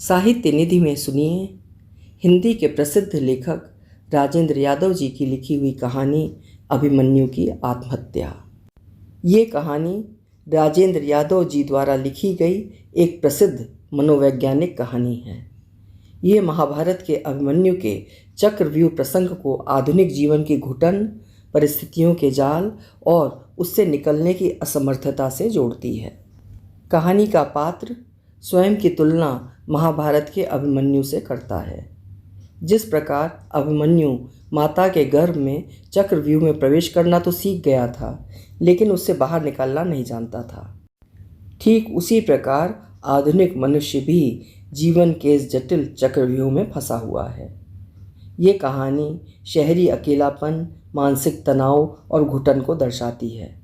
साहित्य निधि में सुनिए हिंदी के प्रसिद्ध लेखक राजेंद्र यादव जी की लिखी हुई कहानी अभिमन्यु की आत्महत्या। ये कहानी राजेंद्र यादव जी द्वारा लिखी गई एक प्रसिद्ध मनोवैज्ञानिक कहानी है। ये महाभारत के अभिमन्यु के चक्रव्यूह प्रसंग को आधुनिक जीवन की घुटन, परिस्थितियों के जाल और उससे निकलने की असमर्थता से जोड़ती है। कहानी का पात्र स्वयं की तुलना महाभारत के अभिमन्यु से करता है। जिस प्रकार अभिमन्यु माता के गर्भ में चक्रव्यूह में प्रवेश करना तो सीख गया था, लेकिन उससे बाहर निकलना नहीं जानता था, ठीक उसी प्रकार आधुनिक मनुष्य भी जीवन के इस जटिल चक्रव्यूह में फंसा हुआ है। ये कहानी शहरी अकेलापन, मानसिक तनाव और घुटन को दर्शाती है,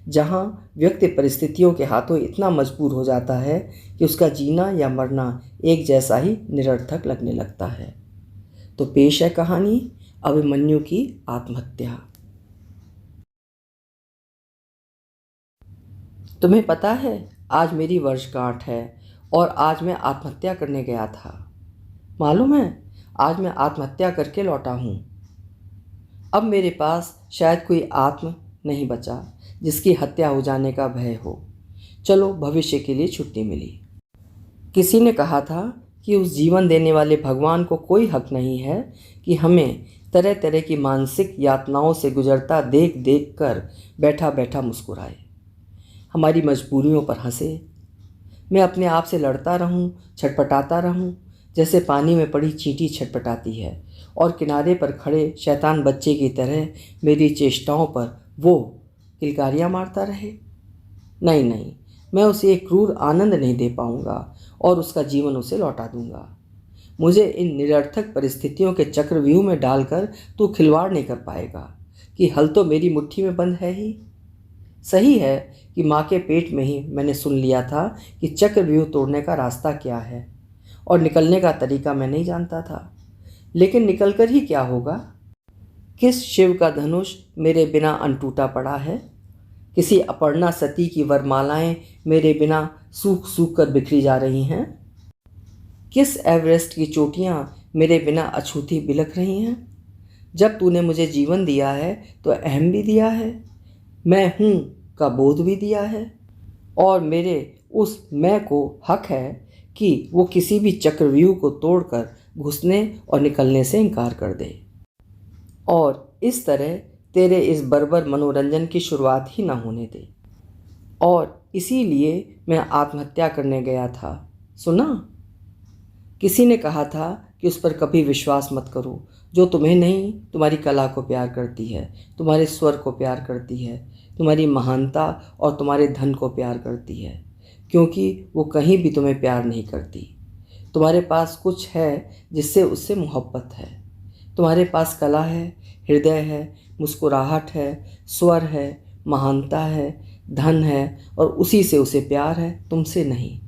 जहाँ व्यक्ति परिस्थितियों के हाथों इतना मजबूर हो जाता है कि उसका जीना या मरना एक जैसा ही निरर्थक लगने लगता है। तो पेश है कहानी अभिमन्यु की आत्महत्या। तुम्हें पता है, आज मेरी वर्षगांठ है और आज मैं आत्महत्या करने गया था। मालूम है, आज मैं आत्महत्या करके लौटा हूँ। अब मेरे पास शायद कोई आत्म नहीं बचा जिसकी हत्या हो जाने का भय हो। चलो, भविष्य के लिए छुट्टी मिली। किसी ने कहा था कि उस जीवन देने वाले भगवान को कोई हक नहीं है कि हमें तरह तरह की मानसिक यातनाओं से गुजरता देख देख कर बैठा बैठा मुस्कुराए, हमारी मजबूरियों पर हंसे। मैं अपने आप से लड़ता रहूं, छटपटाता रहूं, जैसे पानी में पड़ी चींटी छटपटाती है, और किनारे पर खड़े शैतान बच्चे की तरह मेरी चेष्टाओं पर वो किलकारियाँ मारता रहे। नहीं नहीं, मैं उसे एक क्रूर आनंद नहीं दे पाऊंगा और उसका जीवन उसे लौटा दूंगा। मुझे इन निरर्थक परिस्थितियों के चक्रव्यूह में डालकर तू खिलवाड़ नहीं कर पाएगा कि हल तो मेरी मुट्ठी में बंद है ही। सही है कि माँ के पेट में ही मैंने सुन लिया था कि चक्रव्यूह तोड़ने का रास्ता क्या है, और निकलने का तरीका मैं नहीं जानता था। लेकिन निकलकर ही क्या होगा? किस शिव का धनुष मेरे बिना अनटूटा पड़ा है? किसी अपर्णा सती की वरमालाएं मेरे बिना सूख सूख कर बिखरी जा रही हैं? किस एवरेस्ट की चोटियां मेरे बिना अछूती बिलख रही हैं? जब तूने मुझे जीवन दिया है तो अहम भी दिया है, मैं हूँ का बोध भी दिया है, और मेरे उस मैं को हक है कि वो किसी भी चक्रव्यूह को तोड़कर घुसने और निकलने से इनकार कर दे, और इस तरह तेरे इस बर्बर मनोरंजन की शुरुआत ही ना होने दे। और इसीलिए मैं आत्महत्या करने गया था। सुना, किसी ने कहा था कि उस पर कभी विश्वास मत करो जो तुम्हें नहीं, तुम्हारी कला को प्यार करती है, तुम्हारे स्वर को प्यार करती है, तुम्हारी महानता और तुम्हारे धन को प्यार करती है, क्योंकि वो कहीं भी तुम्हें प्यार नहीं करती। तुम्हारे पास कुछ है जिससे उससे मोहब्बत है। तुम्हारे पास कला है, हृदय है, मुस्कुराहट है, स्वर है, महानता है, धन है, और उसी से उसे प्यार है, तुमसे नहीं।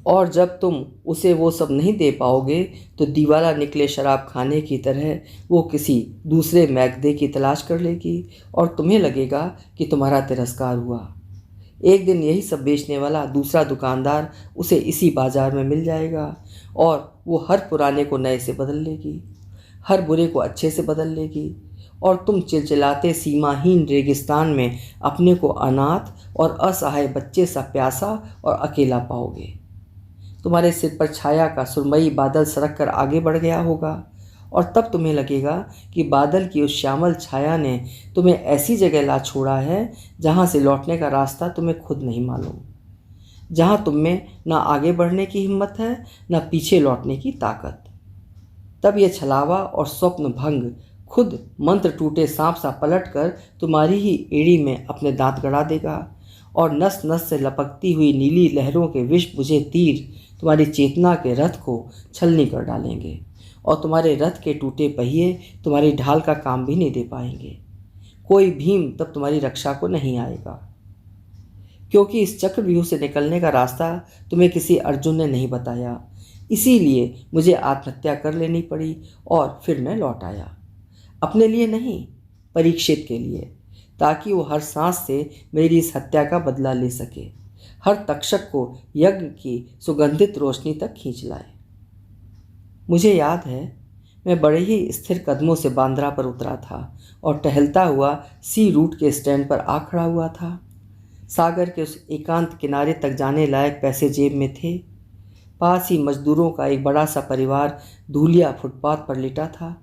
और जब तुम उसे वो सब नहीं दे पाओगे तो दीवाला निकले शराब खाने की तरह वो किसी दूसरे मैगदे की तलाश कर लेगी, और तुम्हें लगेगा कि तुम्हारा तिरस्कार हुआ। एक दिन यही सब बेचने वाला दूसरा दुकानदार उसे इसी बाजार में मिल जाएगा, और वो हर पुराने को नए से बदल लेगी, हर बुरे को अच्छे से बदल लेगी, और तुम चिलचिलाते सीमाहीन रेगिस्तान में अपने को अनाथ और असहाय बच्चे सा प्यासा और अकेला पाओगे। तुम्हारे सिर पर छाया का सुरमई बादल सरक कर आगे बढ़ गया होगा, और तब तुम्हें लगेगा कि बादल की उस श्यामल छाया ने तुम्हें ऐसी जगह ला छोड़ा है जहाँ से लौटने का रास्ता तुम्हें खुद नहीं मालूम, जहाँ तुम में ना आगे बढ़ने की हिम्मत है, ना पीछे लौटने की ताकत। तब यह छलावा और स्वप्न भंग खुद मंत्र टूटे सांप सा पलट कर तुम्हारी ही एड़ी में अपने दांत गड़ा देगा, और नस नस से लपकती हुई नीली लहरों के विष बुझे तीर तुम्हारी चेतना के रथ को छलनी कर डालेंगे, और तुम्हारे रथ के टूटे पहिए तुम्हारी ढाल का काम भी नहीं दे पाएंगे। कोई भीम तब तुम्हारी रक्षा को नहीं आएगा, क्योंकि इस चक्रव्यूह से निकलने का रास्ता तुम्हें किसी अर्जुन ने नहीं बताया। इसीलिए मुझे आत्महत्या कर लेनी पड़ी, और फिर मैं लौट आया। अपने लिए नहीं, परीक्षित के लिए, ताकि वो हर सांस से मेरी इस हत्या का बदला ले सके, हर तक्षक को यज्ञ की सुगंधित रोशनी तक खींच लाए। मुझे याद है, मैं बड़े ही स्थिर कदमों से बांद्रा पर उतरा था और टहलता हुआ सी रूट के स्टैंड पर आ खड़ा हुआ था। सागर के उस एकांत किनारे तक जाने लायक पैसे जेब में थे। पास ही मजदूरों का एक बड़ा सा परिवार धूलिया फुटपाथ पर लिटा था।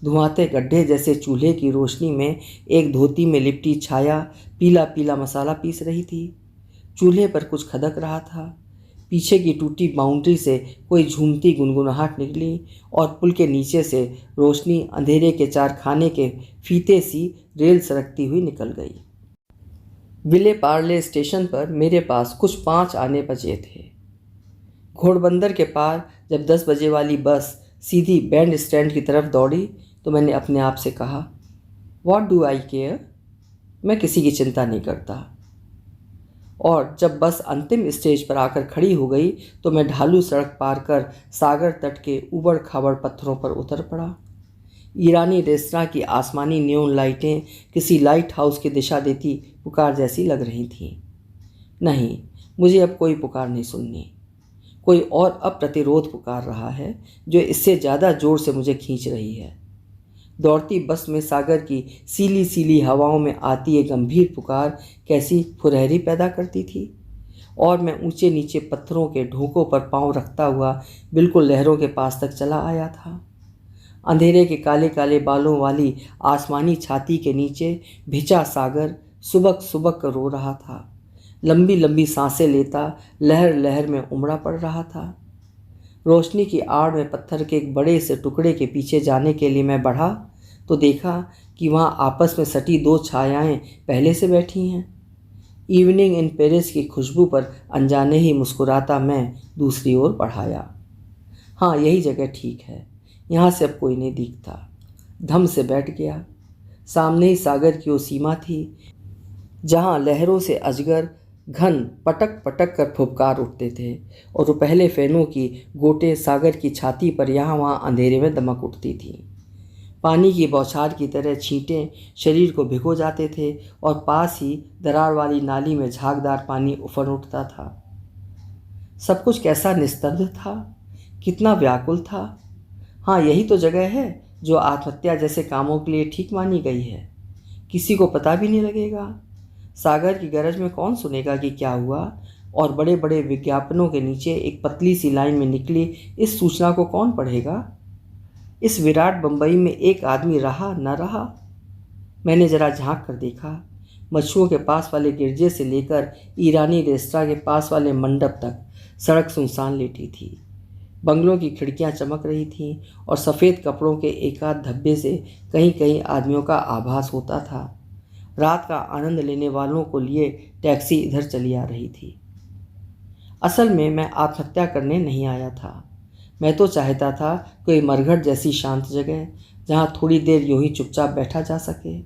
धुआंते गड्ढे जैसे चूल्हे की रोशनी में एक धोती में लिपटी छाया पीला पीला मसाला पीस रही थी। चूल्हे पर कुछ खदक रहा था। पीछे की टूटी बाउंड्री से कोई झूमती गुनगुनाहट निकली और पुल के नीचे से रोशनी अंधेरे के चारखाने के फीते सी रेल सरकती हुई निकल गई। विले पार्ले स्टेशन पर मेरे पास कुछ 5 आने बचे थे। घोड़बंदर के पार जब 10 बजे वाली बस सीधी बैंड स्टैंड की तरफ दौड़ी तो मैंने अपने आप से कहा, व्हाट डू आई केयर, मैं किसी की चिंता नहीं करता। और जब बस अंतिम स्टेज पर आकर खड़ी हो गई तो मैं ढालू सड़क पार कर सागर तट के उबड़ खाबड़ पत्थरों पर उतर पड़ा। ईरानी रेस्तरां की आसमानी नियोन लाइटें किसी लाइट हाउस की दिशा देती पुकार जैसी लग रही थीं। नहीं, मुझे अब कोई पुकार नहीं सुननी। कोई और अप्रतिरोध पुकार रहा है जो इससे ज़्यादा ज़ोर से मुझे खींच रही है। दौड़ती बस में सागर की सीली सीली हवाओं में आती ये गंभीर पुकार कैसी फुरहरी पैदा करती थी। और मैं ऊंचे नीचे पत्थरों के ढोकों पर पांव रखता हुआ बिल्कुल लहरों के पास तक चला आया था। अंधेरे के काले काले बालों वाली आसमानी छाती के नीचे भिजा सागर सुबक सुबक कर रो रहा था। लंबी लंबी सांसें लेता लहर लहर में उमड़ा पड़ रहा था। रोशनी की आड़ में पत्थर के एक बड़े से टुकड़े के पीछे जाने के लिए मैं बढ़ा तो देखा कि वहाँ आपस में सटी 2 छायाएं पहले से बैठी हैं। इवनिंग इन पेरिस की खुशबू पर अनजाने ही मुस्कुराता मैं दूसरी ओर बढ़ाया। हाँ, यही जगह ठीक है, यहाँ से अब कोई नहीं दिखता। धम से बैठ गया। सामने ही सागर की वो सीमा थी जहाँ लहरों से अजगर घन पटक पटक कर फुफकार उठते थे और वो पहले फैनों की गोटे सागर की छाती पर यहाँ वहाँ अंधेरे में दमक उठती थी। पानी की बौछार की तरह छींटे शरीर को भिगो जाते थे और पास ही दरार वाली नाली में झागदार पानी उफर उठता था। सब कुछ कैसा निस्तब्ध था, कितना व्याकुल था। हाँ, यही तो जगह है जो आत्महत्या जैसे कामों के लिए ठीक मानी गई है। किसी को पता भी नहीं लगेगा। सागर की गरज में कौन सुनेगा कि क्या हुआ, और बड़े बड़े विज्ञापनों के नीचे एक पतली सी लाइन में निकली इस सूचना को कौन पढ़ेगा। इस विराट बम्बई में एक आदमी रहा न रहा। मैंने जरा झांक कर देखा। मच्छुओं के पास वाले गिरजे से लेकर ईरानी रेस्तरां के पास वाले मंडप तक सड़क सुनसान लेटी थी। बंगलों की खिड़कियां चमक रही थीं और सफ़ेद कपड़ों के एकाध धब्बे से कहीं कहीं आदमियों का आभास होता था। रात का आनंद लेने वालों को लिए टैक्सी इधर चली आ रही थी। असल में मैं आत्महत्या करने नहीं आया था। मैं तो चाहता था कोई मरघट जैसी शांत जगह जहाँ थोड़ी देर यूं ही चुपचाप बैठा जा सके।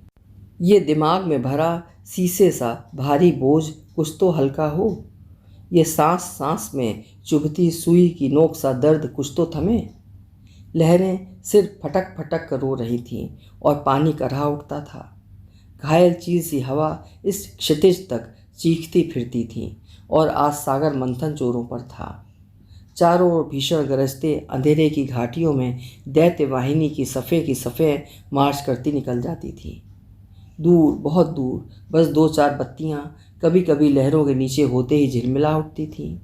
ये दिमाग में भरा शीशे सा भारी बोझ कुछ तो हल्का हो। ये सांस सांस में चुभती सुई की नोक सा दर्द कुछ तो थमे। लहरें सिर फटक फटक कर रो रही थीं और पानी करहा उठता था। घायल चीज सी हवा इस क्षितिज तक चीखती फिरती थी और आज सागर मंथन जोरों पर था। चारों ओर भीषण गरजते अंधेरे की घाटियों में दैत्य वाहिनी की सफ़े मार्च करती निकल जाती थी। दूर, बहुत दूर, बस 2-4 बत्तियां कभी कभी लहरों के नीचे होते ही झिलमिला उठती थीं।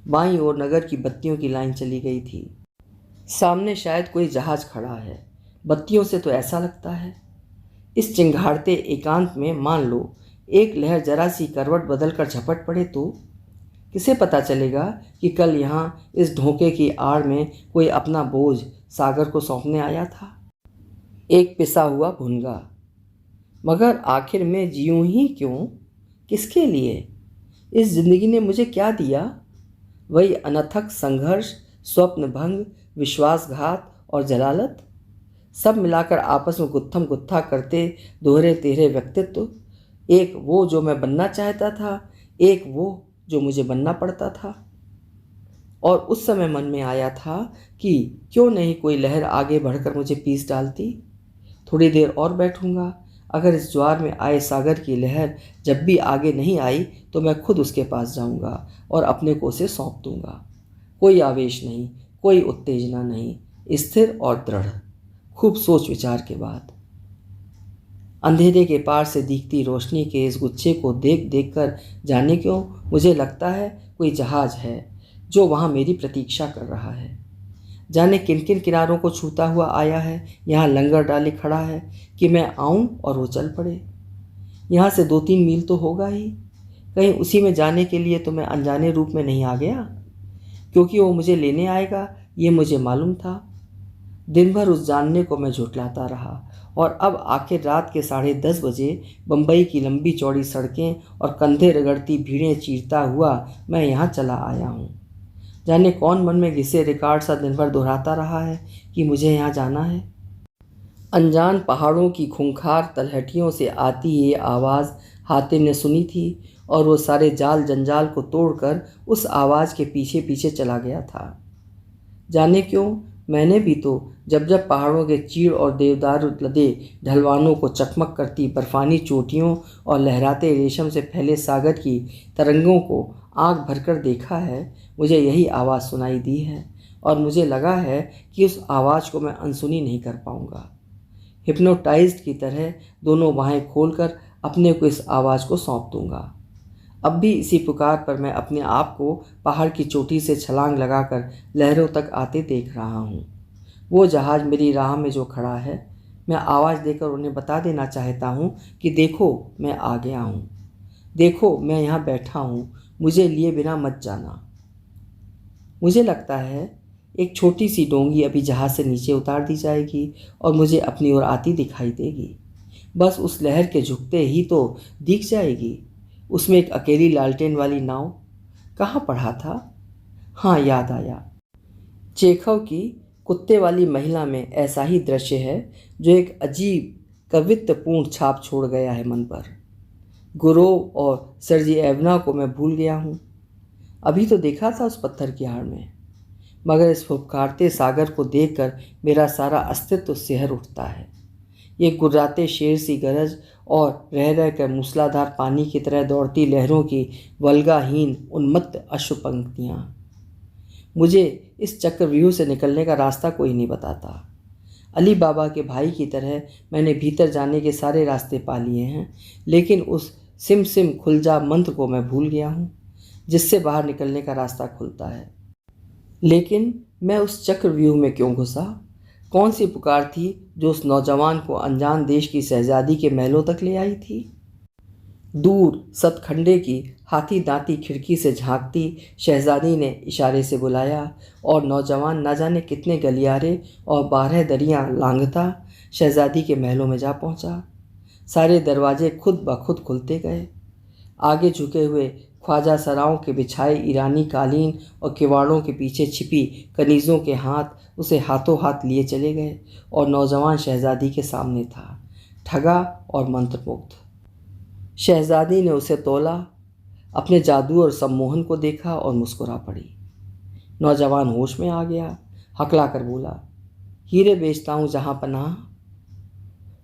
बाईं ओर नगर की बत्तियों की लाइन चली गई थी। सामने शायद कोई जहाज खड़ा है। बत्तियों से तो ऐसा लगता है। इस चिंगाड़ते एकांत में मान लो एक लहर जरा सी करवट बदल कर झपट पड़े तो किसे पता चलेगा कि कल यहाँ इस ढोंके की आड़ में कोई अपना बोझ सागर को सौंपने आया था। एक पिसा हुआ भुनगा। मगर आखिर मैं जीऊँ ही क्यों, किसके लिए? इस जिंदगी ने मुझे क्या दिया? वही अनथक संघर्ष, स्वप्न भंग, विश्वासघात और जलालत, सब मिलाकर आपस में गुत्थम गुत्था करते दोहरे तेहरे व्यक्तित्व। एक वो जो मैं बनना चाहता था, एक वो जो मुझे बनना पड़ता था। और उस समय मन में आया था कि क्यों नहीं कोई लहर आगे बढ़कर मुझे पीस डालती। थोड़ी देर और बैठूंगा, अगर इस ज्वार में आए सागर की लहर जब भी आगे नहीं आई तो मैं खुद उसके पास जाऊंगा और अपने को उसे सौंप दूंगा। कोई आवेश नहीं, कोई उत्तेजना नहीं, स्थिर और दृढ़। खूब सोच विचार के बाद अंधेरे के पार से दिखती रोशनी के इस गुच्छे को देख देख कर जाने क्यों मुझे लगता है कोई जहाज है जो वहाँ मेरी प्रतीक्षा कर रहा है। जाने किन किन किनारों को छूता हुआ आया है, यहाँ लंगर डाले खड़ा है कि मैं आऊँ और वो चल पड़े। यहाँ से 2-3 मील तो होगा ही। कहीं उसी में जाने के लिए तो मैं अनजाने रूप में नहीं आ गया, क्योंकि वो मुझे लेने आएगा ये मुझे मालूम था। दिन भर उस जानने को मैं झुठलाता रहा और अब आखिर रात के 10:30 बजे बम्बई की लंबी चौड़ी सड़कें और कंधे रगड़ती भीड़ें चीरता हुआ मैं यहाँ चला आया हूँ। जाने कौन मन में घिसे रिकॉर्ड सा दिन भर दोहराता रहा है कि मुझे यहाँ जाना है। अनजान पहाड़ों की खूंखार तलहटियों से आती ये आवाज़ हातिम ने सुनी थी और वो सारे जाल जंजाल को तोड़कर उस आवाज़ के पीछे पीछे चला गया था। जाने क्यों मैंने भी तो जब जब पहाड़ों के चीड़ और देवदार लदे ढलवानों को चकमक करती बर्फानी चोटियों और लहराते रेशम से फैले सागर की तरंगों को आंख भरकर देखा है, मुझे यही आवाज़ सुनाई दी है और मुझे लगा है कि उस आवाज़ को मैं अनसुनी नहीं कर पाऊँगा। हिप्नोटाइज्ड की तरह दोनों बाहें खोलकर अपने को इस आवाज़ को सौंप दूंगा। अब भी इसी पुकार पर मैं अपने आप को पहाड़ की चोटी से छलांग लगाकर लहरों तक आते देख रहा हूँ। वो जहाज़ मेरी राह में जो खड़ा है, मैं आवाज़ देकर उन्हें बता देना चाहता हूँ कि देखो मैं आ गया हूँ, देखो मैं यहाँ बैठा हूँ, मुझे लिए बिना मत जाना। मुझे लगता है एक छोटी सी डोंगी अभी जहाज़ से नीचे उतार दी जाएगी और मुझे अपनी ओर आती दिखाई देगी। बस उस लहर के झुकते ही तो दिख जाएगी। उसमें एक अकेली लालटेन वाली नाव, कहाँ पढ़ा था? हाँ, याद आया। चेखव की कुत्ते वाली महिला में ऐसा ही दृश्य है जो एक अजीब कवित्वपूर्ण छाप छोड़ गया है मन पर। गुरोव और सर्जिएवना को मैं भूल गया हूँ। अभी तो देखा था उस पत्थर की आड़ में, मगर इस फुफकारते सागर को देखकर मेरा सारा अस्तित्व सिहर उठता है। ये गुर्राते शेर सी गरज और रह रह कर मूसलाधार पानी की तरह दौड़ती लहरों की वल्गाहीन उन्मत्त अश्रु पंक्तियाँ। मुझे इस चक्रव्यूह से निकलने का रास्ता कोई नहीं बताता। अली बाबा के भाई की तरह मैंने भीतर जाने के सारे रास्ते पा लिए हैं, लेकिन उस सिम सिम खुलजा मंत्र को मैं भूल गया हूँ जिससे बाहर निकलने का रास्ता खुलता है। लेकिन मैं उस चक्रव्यूह में क्यों घुसा? कौन सी पुकार थी जो उस नौजवान को अनजान देश की शहजादी के महलों तक ले आई थी? दूर सतखंडे की हाथी दांती खिड़की से झांकती शहजादी ने इशारे से बुलाया और नौजवान न जाने कितने गलियारे और 12 दरियां लांघता शहजादी के महलों में जा पहुंचा। सारे दरवाजे खुद ब खुद खुलते गए। आगे झुके हुए ख्वाजा सराओं के बिछाए ईरानी कालीन और किवाड़ों के पीछे छिपी कनीज़ों के हाथ उसे हाथों हाथ लिए चले गए और नौजवान शहजादी के सामने था, ठगा और मंत्रमुग्ध। शहजादी ने उसे तोला, अपने जादू और सम्मोहन को देखा और मुस्कुरा पड़ी। नौजवान होश में आ गया, हकला कर बोला, हीरे बेचता हूँ जहाँ पनाह।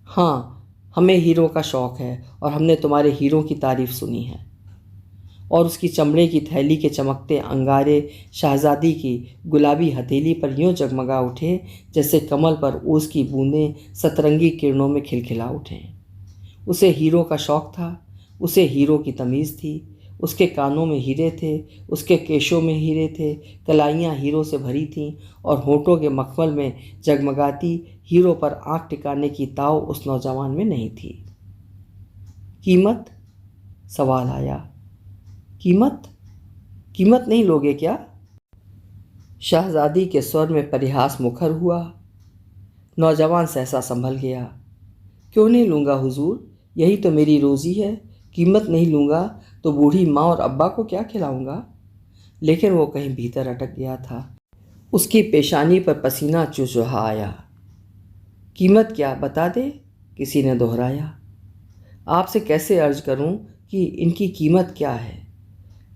हाँ, हमें हीरों का शौक़ है और हमने तुम्हारे हीरों की तारीफ़ सुनी है। और उसकी चमड़े की थैली के चमकते अंगारे शहजादी की गुलाबी हथेली पर यूँ जगमगा उठे जैसे कमल पर ओस की बूंदें सतरंगी किरणों में खिलखिला उठें। उसे हीरो का शौक़ था, उसे हीरो की तमीज़ थी। उसके कानों में हीरे थे, उसके केशों में हीरे थे, कलाइयाँ हीरो से भरी थीं और होठों के मखमल में जगमगाती हीरो पर आँख टिकाने की ताव उस नौजवान में नहीं थी। कीमत? सवाल आया। कीमत? कीमत नहीं लोगे क्या? शहजादी के स्वर में परिहास मुखर हुआ। नौजवान सहसा संभल गया। क्यों नहीं लूँगा हुजूर, यही तो मेरी रोज़ी है। कीमत नहीं लूँगा तो बूढ़ी माँ और अब्बा को क्या खिलाऊँगा? लेकिन वो कहीं भीतर अटक गया था। उसकी पेशानी पर पसीना चुचुहा आया। कीमत क्या, बता दे, किसी ने दोहराया। आपसे कैसे अर्ज करूं कि इनकी कीमत क्या है?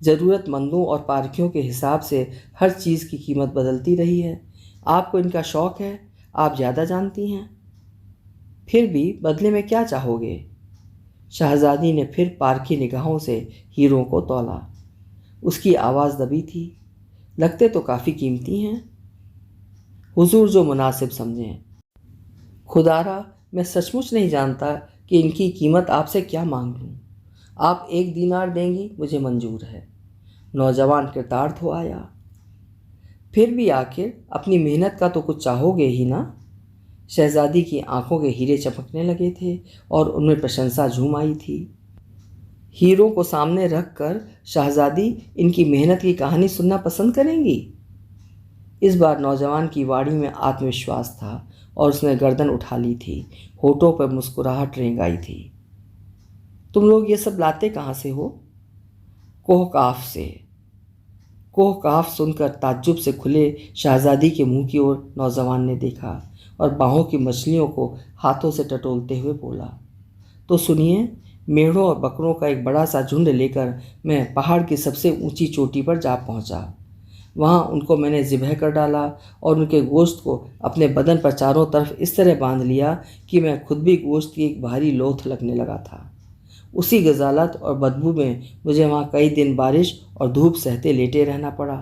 ज़रूरतमंदों और पारखियों के हिसाब से हर चीज़ की कीमत बदलती रही है। आपको इनका शौक़ है, आप ज़्यादा जानती हैं। फिर भी बदले में क्या चाहोगे? शहजादी ने फिर पारखी निगाहों से हीरों को तौला। उसकी आवाज़ दबी थी। लगते तो काफ़ी कीमती हैं। हुजूर जो मुनासिब समझें। खुदारा, मैं सचमुच नहीं जानता कि इनकी कीमत आपसे क्या मांग लूँ। आप 1 दीनार देंगी, मुझे मंजूर है। नौजवान कृतार्थ हो आया। फिर भी आखिर अपनी मेहनत का तो कुछ चाहोगे ही ना? शहजादी की आंखों के हीरे चमकने लगे थे और उनमें प्रशंसा झूम आई थी। हीरो को सामने रखकर शहजादी इनकी मेहनत की कहानी सुनना पसंद करेंगी? इस बार नौजवान की वाणी में आत्मविश्वास था और उसने गर्दन उठा ली थी। होठों पर मुस्कुराहट रेंग आई थी। तुम लोग ये सब लाते कहाँ से हो? कोहकाफ से। कोहकाफ सुनकर ताज्जुब से खुले शहजादी के मुंह की ओर नौजवान ने देखा और बाहों की मछलियों को हाथों से टटोलते हुए बोला, तो सुनिए, मेढ़ों और बकरों का एक बड़ा सा झुंड लेकर मैं पहाड़ की सबसे ऊंची चोटी पर जा पहुंचा। वहां उनको मैंने ज़िबह कर डाला और उनके गोश्त को अपने बदन पर चारों तरफ इस तरह बांध लिया कि मैं खुद भी गोश्त की एक भारी लोथ लगने लगा था। उसी गजालत और बदबू में मुझे वहाँ कई दिन बारिश और धूप सहते लेटे रहना पड़ा।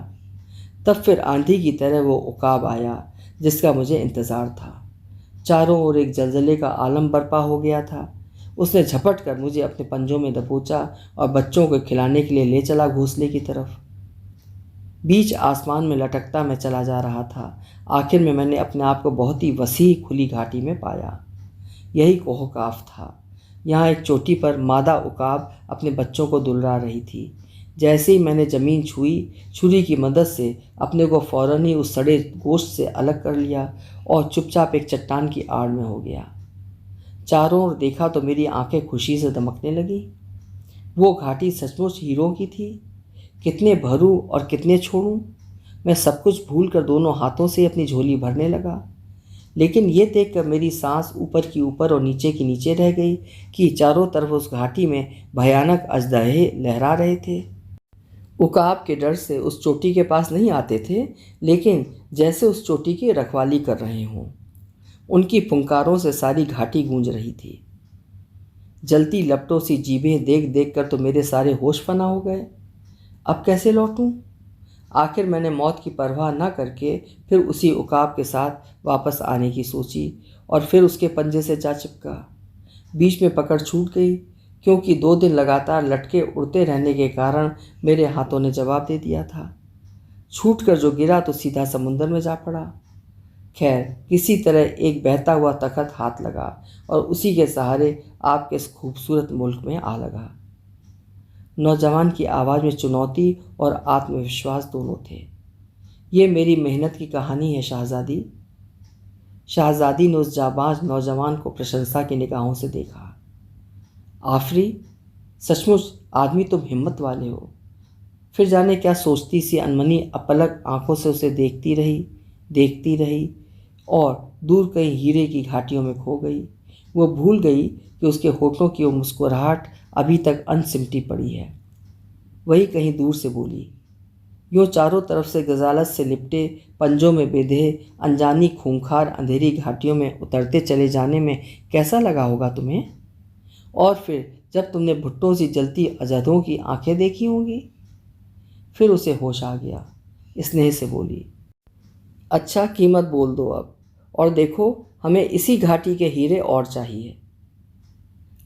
तब फिर आंधी की तरह वो उकाब आया जिसका मुझे इंतज़ार था। चारों ओर एक जलजले का आलम बर्पा हो गया था। उसने झपट कर मुझे अपने पंजों में दबोचा और बच्चों को खिलाने के लिए ले चला घोंसले की तरफ। बीच आसमान में लटकता मैं चला जा रहा था। आखिर में मैंने अपने आप को बहुत ही वसी खुली घाटी में पाया। यही कोहकाफ था। यहाँ एक चोटी पर मादा उकाब अपने बच्चों को दुलरा रही थी। जैसे ही मैंने ज़मीन छुई, छुरी की मदद से अपने को फ़ौरन ही उस सड़े गोश्त से अलग कर लिया और चुपचाप एक चट्टान की आड़ में हो गया। चारों ओर देखा तो मेरी आंखें खुशी से दमकने लगी। वो घाटी सचमुच हीरों की थी। कितने भरूं और कितने छोड़ूं? मैं सब कुछ भूल कर दोनों हाथों से अपनी झोली भरने लगा। लेकिन ये देखकर मेरी सांस ऊपर की ऊपर और नीचे की नीचे रह गई कि चारों तरफ उस घाटी में भयानक अजदहे लहरा रहे थे। उकाब के डर से उस चोटी के पास नहीं आते थे, लेकिन जैसे उस चोटी की रखवाली कर रहे हों। उनकी फुंकारों से सारी घाटी गूंज रही थी। जलती लपटों सी जीभें देख देख कर तो मेरे सारे होश फना हो गए। अब कैसे लौटूं? आखिर मैंने मौत की परवाह न करके फिर उसी उकाब के साथ वापस आने की सोची और फिर उसके पंजे से जा चिपका। बीच में पकड़ छूट गई, क्योंकि 2 दिन लगातार लटके उड़ते रहने के कारण मेरे हाथों ने जवाब दे दिया था। छूट कर जो गिरा तो सीधा समुंदर में जा पड़ा। खैर, किसी तरह एक बहता हुआ तखत हाथ लगा और उसी के सहारे आपके इस खूबसूरत मुल्क में आ लगा। नौजवान की आवाज़ में चुनौती और आत्मविश्वास दोनों थे। ये मेरी मेहनत की कहानी है शहजादी। शहजादी ने उस जाबाज नौजवान को प्रशंसा की निगाहों से देखा। आफरी, सचमुच आदमी तुम हिम्मत वाले हो। फिर जाने क्या सोचती सी अनमनी अपलक आंखों से उसे देखती रही और दूर कहीं हीरे की घाटियों में खो गई। वो भूल गई कि उसके होठों की वो मुस्कुराहट अभी तक अनसिमटी पड़ी है। वही कहीं दूर से बोली, यूँ चारों तरफ से गजालत से लिपटे पंजों में बेधे अनजानी खूंखार अंधेरी घाटियों में उतरते चले जाने में कैसा लगा होगा तुम्हें? और फिर जब तुमने भुट्टों सी जलती अजदों की आंखें देखी होंगी। फिर उसे होश आ गया। स्नेह से बोली, अच्छा कीमत बोल दो अब, और देखो हमें इसी घाटी के हीरे और चाहिए।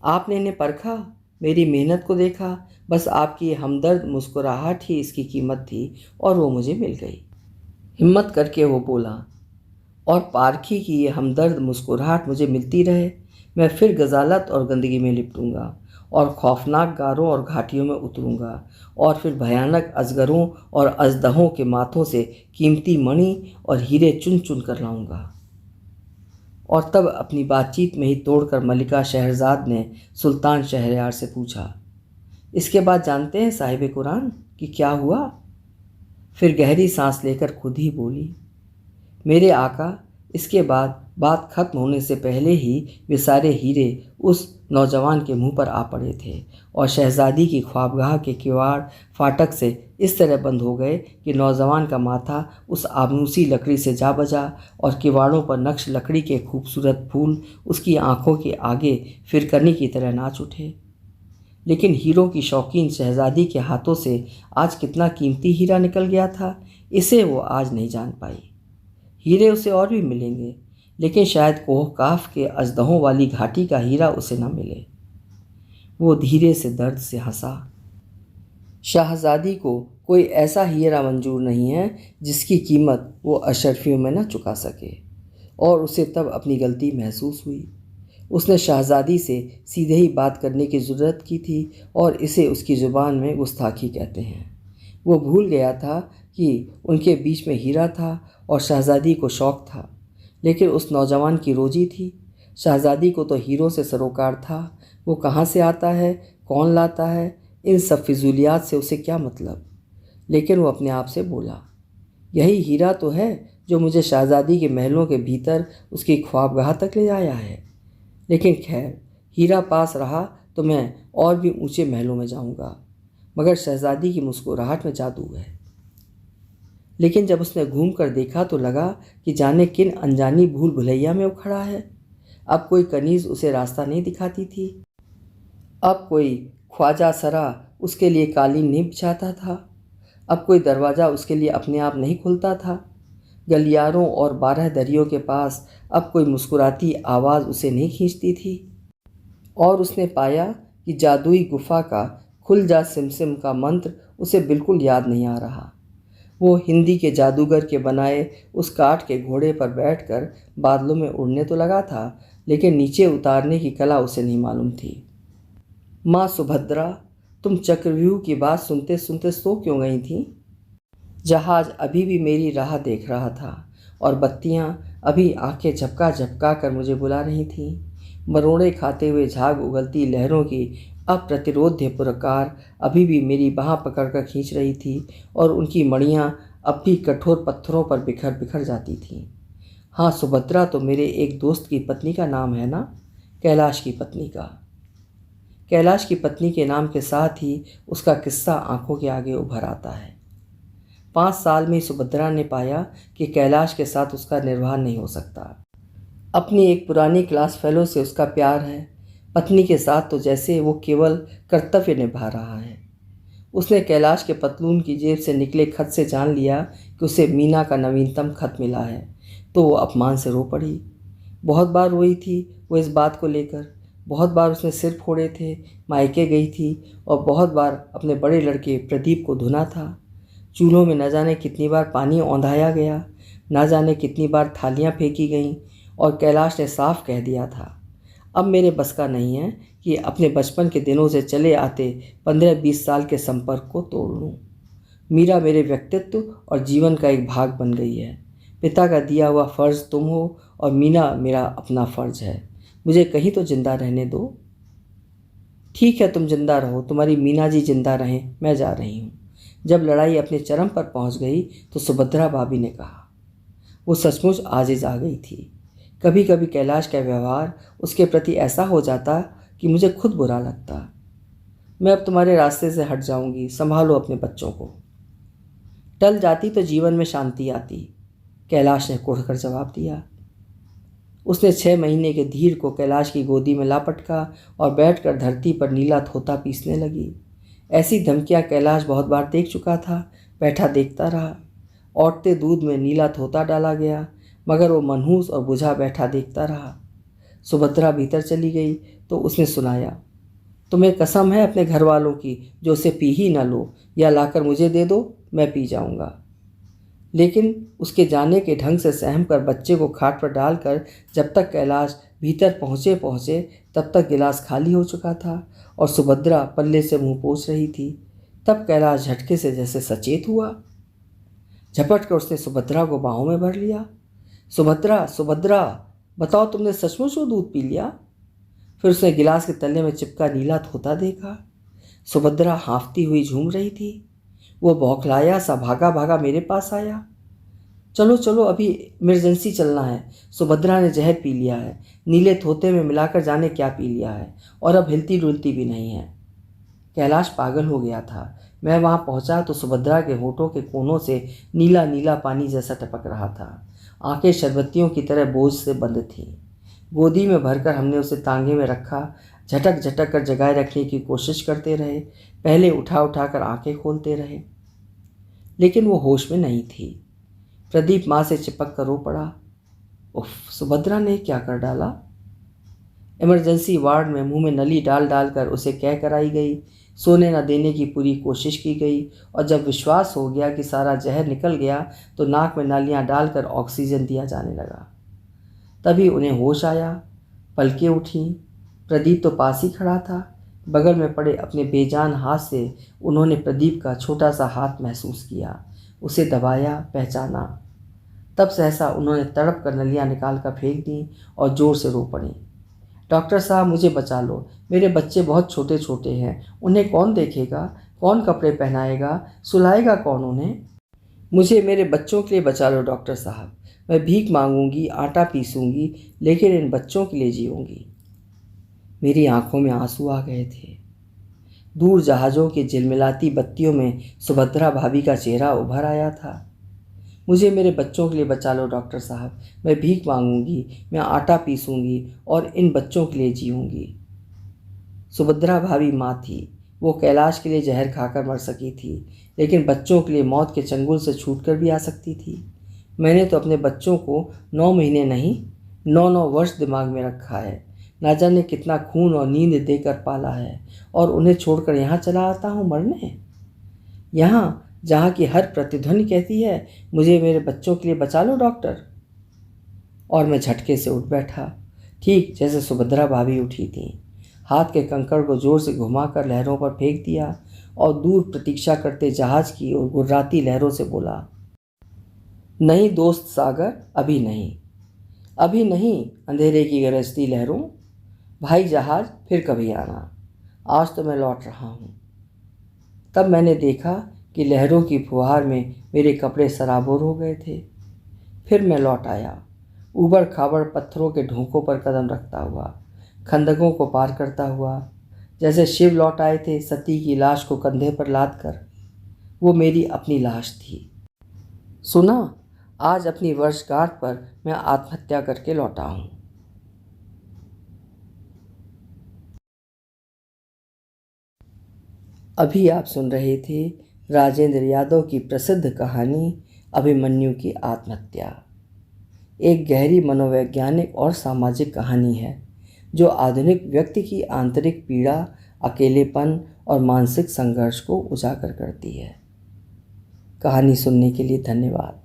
आपने इन्हें परखा, मेरी मेहनत को देखा, बस आपकी हमदर्द मुस्कुराहट ही इसकी कीमत थी और वो मुझे मिल गई। हिम्मत करके वो बोला, और पारखी की ये हमदर्द मुस्कुराहट मुझे मिलती रहे, मैं फिर गजालत और गंदगी में लिपटूंगा और खौफनाक गारों और घाटियों में उतरूंगा और फिर भयानक अजगरों और अजदहों के माथों से कीमती मणि और हीरे चुन चुन कर लाऊंगा। और तब अपनी बातचीत में ही तोड़कर मलिका शहरजाद ने सुल्तान शहरयार से पूछा, इसके बाद जानते हैं साहिब कुरान कि क्या हुआ? फिर गहरी सांस लेकर खुद ही बोली, मेरे आका, इसके बाद बात खत्म होने से पहले ही वे सारे हीरे उस नौजवान के मुंह पर आ पड़े थे और शहजादी की ख्वाबगाह के किवाड़ फाटक से इस तरह बंद हो गए कि नौजवान का माथा उस आबनूसी लकड़ी से जा बजा और किवाड़ों पर नक्श लकड़ी के खूबसूरत फूल उसकी आंखों के आगे फिरकनी की तरह नाच उठे। लेकिन हीरों की शौकीन शहजादी के हाथों से आज कितना कीमती हीरा निकल गया था, इसे वो आज नहीं जान पाई। हीरे उसे और भी मिलेंगे, लेकिन शायद कोहकाफ के अजदहों वाली घाटी का हीरा उसे न मिले। वो धीरे से दर्द से हंसा। शहजादी को कोई ऐसा हीरा मंजूर नहीं है जिसकी कीमत वो अशरफियों में न चुका सके, और उसे तब अपनी गलती महसूस हुई। उसने शहजादी से सीधे ही बात करने की ज़रूरत की थी, और इसे उसकी ज़ुबान में गुस्ताखी कहते हैं। वो भूल गया था कि उनके बीच में हीरा था और शहजादी को शौक़ था, लेकिन उस नौजवान की रोजी थी। शहजादी को तो हीरों से सरोकार था। वो कहाँ से आता है, कौन लाता है, इन सब फिजूलियात से उसे क्या मतलब। लेकिन वो अपने आप से बोला, यही हीरा तो है जो मुझे शहजादी के महलों के भीतर उसकी ख्वाबगाह तक ले आया है। लेकिन खैर, हीरा पास रहा तो मैं और भी ऊंचे महलों में जाऊंगा। मगर शहजादी की मुस्कुराहट में जादू है। लेकिन जब उसने घूम कर देखा तो लगा कि जाने किन अनजानी भूल भुलैया में वो खड़ा है। अब कोई कनीज़ उसे रास्ता नहीं दिखाती थी। अब कोई ख्वाजा सरा उसके लिए कालीन नहीं बिछाता था। अब कोई दरवाज़ा उसके लिए अपने आप नहीं खुलता था। गलियारों और 12 दरियों के पास अब कोई मुस्कुराती आवाज़ उसे नहीं खींचती थी। और उसने पाया कि जादुई गुफा का खुल जा सिमसिम का मंत्र उसे बिल्कुल याद नहीं आ रहा। वो हिंदी के जादूगर के बनाए उस काठ के घोड़े पर बैठकर बादलों में उड़ने तो लगा था, लेकिन नीचे उतारने की कला उसे नहीं मालूम थी। माँ सुभद्रा, तुम चक्रव्यूह की बात सुनते सुनते सो क्यों गई थीं? जहाज अभी भी मेरी राह देख रहा था और बत्तियां अभी आंखें झपका झपका कर मुझे बुला रही थीं। मरोड़े खाते हुए झाग उगलती लहरों की अप्रतिरोध्य पुरकार अभी भी मेरी बाँह पकड़कर खींच रही थी, और उनकी मणियाँ अब भी कठोर पत्थरों पर बिखर बिखर जाती थीं। हाँ, सुभद्रा तो मेरे एक दोस्त की पत्नी का नाम है ना, कैलाश की पत्नी का। कैलाश की पत्नी के नाम के साथ ही उसका किस्सा आंखों के आगे उभर आता है। 5 साल में सुभद्रा ने पाया कि कैलाश के साथ उसका निर्वाह नहीं हो सकता। अपनी एक पुरानी क्लास फेलो से उसका प्यार है, पत्नी के साथ तो जैसे वो केवल कर्तव्य निभा रहा है। उसने कैलाश के पतलून की जेब से निकले खत से जान लिया कि उसे मीना का नवीनतम खत मिला है, तो वो अपमान से रो पड़ी। बहुत बार रोई थी वो इस बात को लेकर। बहुत बार उसने सिर फोड़े थे, मायके गई थी, और बहुत बार अपने बड़े लड़के प्रदीप को धुना था। चूल्हों में न जाने कितनी बार पानी औंधाया गया, न जाने कितनी बार थालियाँ फेंकी गईं, और कैलाश ने साफ कह दिया था, अब मेरे बस का नहीं है कि अपने बचपन के दिनों से चले आते 15-20 साल के संपर्क को तोड़ लूँ। मीरा मेरे व्यक्तित्व और जीवन का एक भाग बन गई है। पिता का दिया हुआ फ़र्ज़ तुम हो और मीना मेरा अपना फ़र्ज़ है। मुझे कहीं तो जिंदा रहने दो। ठीक है, तुम जिंदा रहो, तुम्हारी मीना जी जिंदा रहें, मैं जा रही हूँ। जब लड़ाई अपने चरम पर पहुँच गई तो सुभद्रा भाभी ने कहा। वो सचमुच आजिज़ आ गई थी। कभी कभी कैलाश का व्यवहार उसके प्रति ऐसा हो जाता कि मुझे खुद बुरा लगता। मैं अब तुम्हारे रास्ते से हट जाऊंगी, संभालो अपने बच्चों को। टल जाती तो जीवन में शांति आती, कैलाश ने कुढ़कर जवाब दिया। उसने 6 महीने के धीर को कैलाश की गोदी में लापटका और बैठकर धरती पर नीला थोता पीसने लगी। ऐसी धमकियां कैलाश बहुत बार देख चुका था। बैठा देखता रहा। औटते दूध में नीला थोता डाला गया, मगर वो मनहूस और बुझा बैठा देखता रहा। सुभद्रा भीतर चली गई तो उसने सुनाया, तुम्हें कसम है अपने घर वालों की जो उसे पी ही न लो, या लाकर मुझे दे दो, मैं पी जाऊंगा। लेकिन उसके जाने के ढंग से सहम कर बच्चे को खाट पर डालकर जब तक कैलाश भीतर पहुँचे तब तक गिलास खाली हो चुका था और सुभद्रा पल्ले से मुंह पोंछ रही थी। तब कैलाश झटके से जैसे सचेत हुआ। झपट कर उसने सुभद्रा को बाहों में भर लिया। सुभद्रा, सुभद्रा, बताओ तुमने सचमुच वो दूध पी लिया? फिर उसने गिलास के तले में चिपका नीला थोता देखा। सुभद्रा हाँफती हुई झूम रही थी। वो बौखलाया सा भागा भागा मेरे पास आया। चलो चलो, अभी इमरजेंसी चलना है। सुभद्रा ने जहर पी लिया है, नीले थोते में मिलाकर जाने क्या पी लिया है, और अब हिलती डुलती भी नहीं है। कैलाश पागल हो गया था। मैं वहाँ पहुँचा तो सुभद्रा के होठों के कोनों से नीला नीला पानी जैसा टपक रहा था। आंखें शरबतियों की तरह बोझ से बंद थीं। गोदी में भरकर हमने उसे तांगे में रखा। झटक झटक कर जगाए रखने की कोशिश करते रहे। पहले उठा उठा कर आंखें खोलते रहे, लेकिन वो होश में नहीं थी। प्रदीप माँ से चिपक कर रो पड़ा। उफ, सुभद्रा ने क्या कर डाला। इमरजेंसी वार्ड में मुंह में नली डाल डाल कर उसे कह कराई गई। सोने न देने की पूरी कोशिश की गई, और जब विश्वास हो गया कि सारा जहर निकल गया तो नाक में नालियां डालकर ऑक्सीजन दिया जाने लगा। तभी उन्हें होश आया। पलकें उठीं। प्रदीप तो पास ही खड़ा था। बगल में पड़े अपने बेजान हाथ से उन्होंने प्रदीप का छोटा सा हाथ महसूस किया, उसे दबाया, पहचाना। तब सहसा उन्होंने तड़प कर नलियाँ निकाल कर फेंक दी और ज़ोर से रो पड़ी। डॉक्टर साहब, मुझे बचा लो, मेरे बच्चे बहुत छोटे छोटे हैं, उन्हें कौन देखेगा, कौन कपड़े पहनाएगा, सुलाएगा कौन उन्हें। मुझे मेरे बच्चों के लिए बचा लो डॉक्टर साहब। मैं भीख मांगूंगी, आटा पीसूंगी, लेकिन इन बच्चों के लिए जीऊंगी। मेरी आंखों में आंसू आ गए थे। दूर जहाज़ों की झिलमिलाती बत्तियों में सुभद्रा भाभी का चेहरा उभर आया था। मुझे मेरे बच्चों के लिए बचा लो डॉक्टर साहब। मैं भीख मांगूंगी, मैं आटा पीसूंगी और इन बच्चों के लिए जीऊंगी। सुभद्रा भाभी माँ थी। वो कैलाश के लिए जहर खाकर मर सकी थी, लेकिन बच्चों के लिए मौत के चंगुल से छूटकर भी आ सकती थी। मैंने तो अपने बच्चों को 9 महीने नहीं, 9 वर्ष दिमाग में रखा है। ना जाने कितना खून और नींद देकर पाला है, और उन्हें छोड़कर यहाँ चला आता हूँ मरने। यहाँ जहाँ की हर प्रतिध्वनि कहती है, मुझे मेरे बच्चों के लिए बचा लो डॉक्टर। और मैं झटके से उठ बैठा, ठीक जैसे सुभद्रा भाभी उठी थी। हाथ के कंकड़ को जोर से घुमाकर लहरों पर फेंक दिया और दूर प्रतीक्षा करते जहाज की और गुर्राती लहरों से बोला, नहीं दोस्त सागर, अभी नहीं, अभी नहीं अंधेरे की गरजती लहरों। भाई जहाज, फिर कभी आना, आज तो मैं लौट रहा हूँ। तब मैंने देखा कि लहरों की फुहार में मेरे कपड़े सराबोर हो गए थे। फिर मैं लौट आया, ऊबड़ खाबड़ पत्थरों के ढोंकों पर कदम रखता हुआ, खंदकों को पार करता हुआ, जैसे शिव लौट आए थे सती की लाश को कंधे पर लाद कर। वो मेरी अपनी लाश थी। सुना, आज अपनी वर्षगांठ पर मैं आत्महत्या करके लौटा हूँ। अभी आप सुन रहे थे राजेंद्र यादव की प्रसिद्ध कहानी अभिमन्यु की आत्महत्या। एक गहरी मनोवैज्ञानिक और सामाजिक कहानी है जो आधुनिक व्यक्ति की आंतरिक पीड़ा, अकेलेपन और मानसिक संघर्ष को उजागर करती है। कहानी सुनने के लिए धन्यवाद।